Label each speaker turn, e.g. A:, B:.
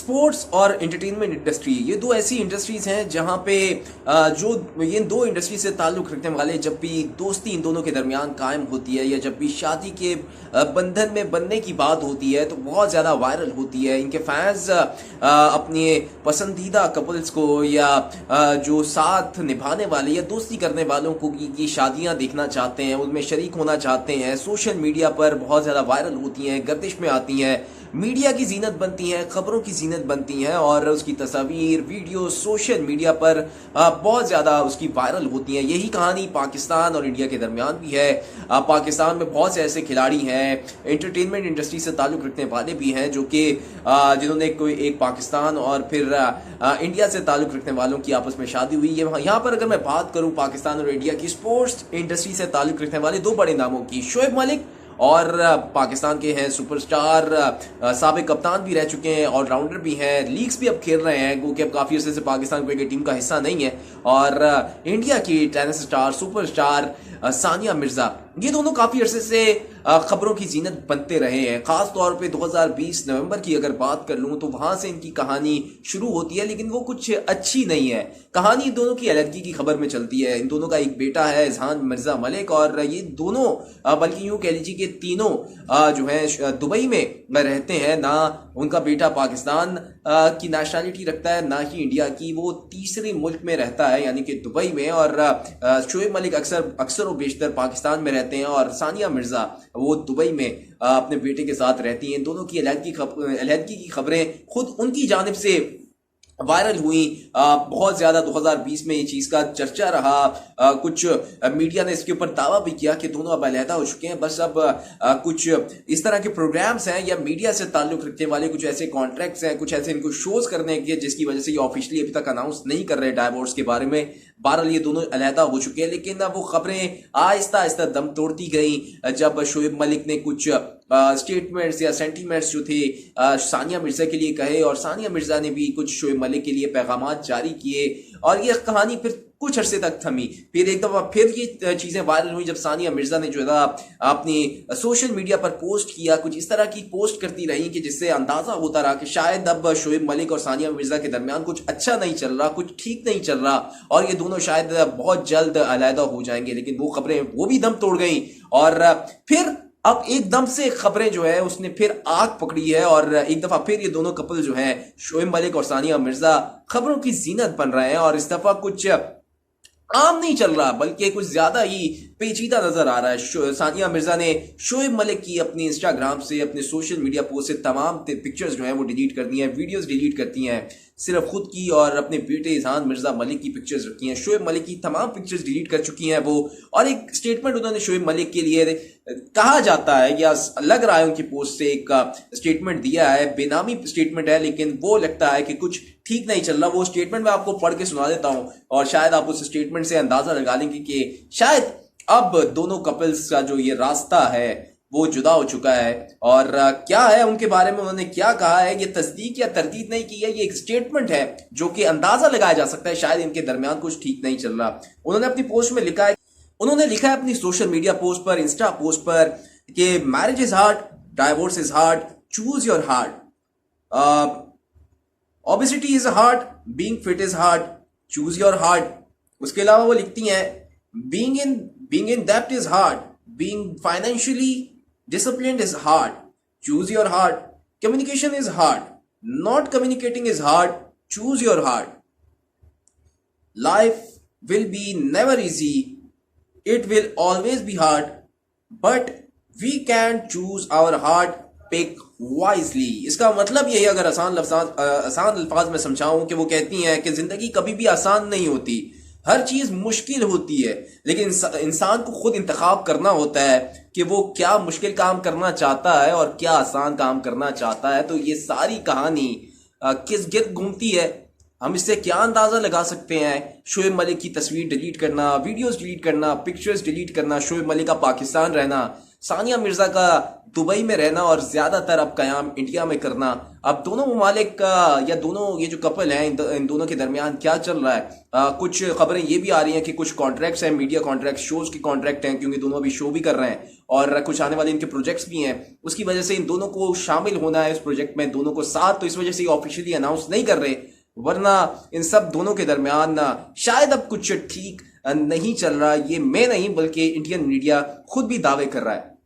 A: Sports और entertainment industry, ये दो ऐसी इंडस्ट्रीज हैं जहां पे जो ये दो इंडस्ट्री से ताल्लुक़ रखने वाले जब भी दोस्ती इन दोनों के दरमियान कायम होती है या जब भी शादी के बंधन में बनने की बात होती है तो बहुत ज़्यादा वायरल होती है। इनके फैंस अपने पसंदीदा कपल्स को या जो साथ निभाने वाले या दोस्ती करने वालों को की शादियां देखना चाहते हैं, उनमें शरीक होना चाहते हैं। सोशल मीडिया पर बहुत ज़्यादा वायरल होती हैं, गर्दिश में आती हैं, मीडिया की जीनत बनती हैं, खबरों की जीनत बनती हैं और उसकी तस्वीर वीडियो सोशल मीडिया पर बहुत ज़्यादा उसकी वायरल होती हैं। यही कहानी पाकिस्तान और इंडिया के दरमियान भी है। पाकिस्तान में बहुत से ऐसे खिलाड़ी हैं, एंटरटेनमेंट इंडस्ट्री से ताल्लुक़ रखने वाले भी हैं जो कि जिन्होंने कोई एक पाकिस्तान और फिर इंडिया से ताल्लुक़ रखने वालों की आपस में शादी हुई है। यहाँ पर अगर मैं बात करूँ पाकिस्तान और इंडिया की स्पोर्ट्स इंडस्ट्री से ताल्लुक़ रखने वाले दो बड़े नामों की, शोएब मलिक और पाकिस्तान के हैं सुपरस्टार, साबिक कप्तान भी रह चुके हैं, ऑलराउंडर भी हैं, लीग्स भी अब खेल रहे हैं क्योंकि अब काफ़ी अर्से से पाकिस्तान कोई टीम का हिस्सा नहीं है। और इंडिया की tennis star superstar Sania Mirza, ये दोनों काफ़ी अर्से से खबरों की जीनत बनते रहे हैं। ख़ास तौर पे 2020 नवंबर की अगर बात कर लूँ तो वहाँ से इनकी कहानी शुरू होती है, लेकिन वो कुछ अच्छी नहीं है। कहानी इन दोनों की अलहदगी की खबर में चलती है। इन दोनों का एक बेटा है इजहान मिर्ज़ा मलिक और ये दोनों बल्कि यूँ कह लीजिए कि तीनों जो हैं दुबई में रहते हैं। ना उनका बेटा पाकिस्तान की नेशनलिटी रखता है, ना ही इंडिया की। वो तीसरे मुल्क में रहता है यानी कि दुबई में। और शोएब मलिक अक्सर व बेशतर पाकिस्तान में रहते हैं और सानिया मिर्ज़ा वो दुबई में अपने बेटे के साथ रहती हैं। दोनों की अलहदगी की खबरें खुद उनकी जानिब से वायरल हुई। बहुत ज़्यादा 2020 में ये चीज़ का चर्चा रहा। कुछ मीडिया ने इसके ऊपर दावा भी किया कि दोनों अब अलहदा हो चुके हैं। बस अब कुछ इस तरह के प्रोग्राम्स हैं या मीडिया से ताल्लुक़ रखने वाले कुछ ऐसे कॉन्ट्रैक्ट्स हैं, कुछ ऐसे इनको शोज़ करने के जिसकी वजह से ये ऑफिशियली अभी तक अनाउंस नहीं कर रहे डाइवोर्स के बारे में। बहरहाल ये दोनों अलहदा हो चुके हैं, लेकिन वो खबरें आहिस्ता आहिस्ता दम तोड़ती गई जब शोएब मलिक ने कुछ स्टेटमेंट्स या सेंटीमेंट्स जो थे सानिया मिर्ज़ा के लिए कहे और सानिया मिर्ज़ा ने भी कुछ शोएब मलिक के लिए पैगामात जारी किए। और ये कहानी फिर कुछ अरसे तक थमी। फिर एक दफ़ा फिर ये चीज़ें वायरल हुई जब सानिया मिर्ज़ा ने जो है अपनी सोशल मीडिया पर पोस्ट किया। कुछ इस तरह की पोस्ट करती रही कि जिससे अंदाज़ा होता रहा कि शायद अब शोएब मलिक और सानिया मिर्ज़ा के दरमियान कुछ अच्छा नहीं चल रहा, कुछ ठीक नहीं चल रहा और ये दोनों शायद बहुत जल्द अलहदा हो जाएंगे। लेकिन वो खबरें वो भी दम तोड़ गई और फिर अब एकदम से खबरें जो है उसने फिर आग पकड़ी है और एक दफा फिर ये दोनों कपल जो हैं शोएब मलिक और सानिया मिर्ज़ा खबरों की जीनत बन रहे हैं। और इस दफा कुछ आम नहीं चल रहा बल्कि कुछ ज्यादा ही पेचीदा नजर आ रहा है। सानिया मिर्ज़ा ने शोएब मलिक की अपनी इंस्टाग्राम से, अपने सोशल मीडिया पोस्ट से तमाम पिक्चर्स जो हैं वो डिलीट कर दी हैं, वीडियोस डिलीट करती हैं। सिर्फ खुद की और अपने बेटे इजहान मिर्ज़ा मलिक की पिक्चर्स रखी हैं। शोएब मलिक की तमाम पिक्चर्स डिलीट कर चुकी हैं वो। और एक स्टेटमेंट उन्होंने शोएब मलिक के लिए कहा जाता है या लग रहा है उनकी पोस्ट से एक स्टेटमेंट दिया है, बेनामी स्टेटमेंट है लेकिन वो लगता है कि कुछ ठीक नहीं चल रहा। वो स्टेटमेंट मैं आपको पढ़ के सुना देता हूं और शायद आप उस स्टेटमेंट से अंदाजा लगा लेंगे कि शायद अब दोनों कपल्स का जो ये रास्ता है वो जुदा हो चुका है। और क्या है उनके बारे में उन्होंने क्या कहा है, ये तस्दीक या तरदीद नहीं की है, ये एक स्टेटमेंट है जो कि अंदाजा लगाया जा सकता है शायद इनके दरमियान कुछ ठीक नहीं चल रहा। उन्होंने अपनी पोस्ट में लिखा है, उन्होंने लिखा है अपनी सोशल मीडिया पोस्ट पर, इंस्टा पोस्ट पर कि marriage is hard, divorce is hard, choose your heart, obesity is hard, being fit is hard, choose your heart. उसके अलावा वो लिखती हैं बीइंग इन डेब्ट is hard, being financially disciplined is hard, choose your heart. Communication is hard, not communicating is hard, choose your heart. Life will be never easy, it will always be hard, but we can choose our heart, pick wisely। इसका मतलब यही अगर आसान अल्फाज में समझाऊं कि वो कहती हैं कि जिंदगी कभी भी आसान नहीं होती, हर चीज मुश्किल होती है, लेकिन इंसान को खुद इंतखाब करना होता है कि वो क्या मुश्किल काम करना चाहता है और क्या आसान काम करना चाहता है। तो ये सारी कहानी किस गिर्द घूमती है, हम इससे क्या अंदाज़ा लगा सकते हैं। शोएब मलिक की तस्वीर डिलीट करना, वीडियोस डिलीट करना, पिक्चर्स डिलीट करना, शोएब मलिक का पाकिस्तान रहना, सानिया मिर्ज़ा का दुबई में रहना और ज़्यादातर अब क़याम इंडिया में करना। अब दोनों ममालिक का या दोनों ये जो कपल हैं इन दोनों के दरमियान क्या चल रहा है। कुछ खबरें ये भी आ रही हैं कि कुछ कॉन्ट्रैक्ट्स हैं, मीडिया कॉन्ट्रैक्ट, शोज़ के कॉन्ट्रैक्ट हैं क्योंकि दोनों अभी शो भी कर रहे हैं और कुछ आने वाले इनके प्रोजेक्ट्स भी हैं, उसकी वजह से इन दोनों को शामिल होना है इस प्रोजेक्ट में, दोनों को साथ, तो इस वजह से ये ऑफिशियली अनाउंस नहीं कर रहे, वरना इन सब दोनों के दरमियान शायद अब कुछ ठीक नहीं चल रहा। ये मैं नहीं बल्कि इंडियन मीडिया खुद भी दावे कर रहा है।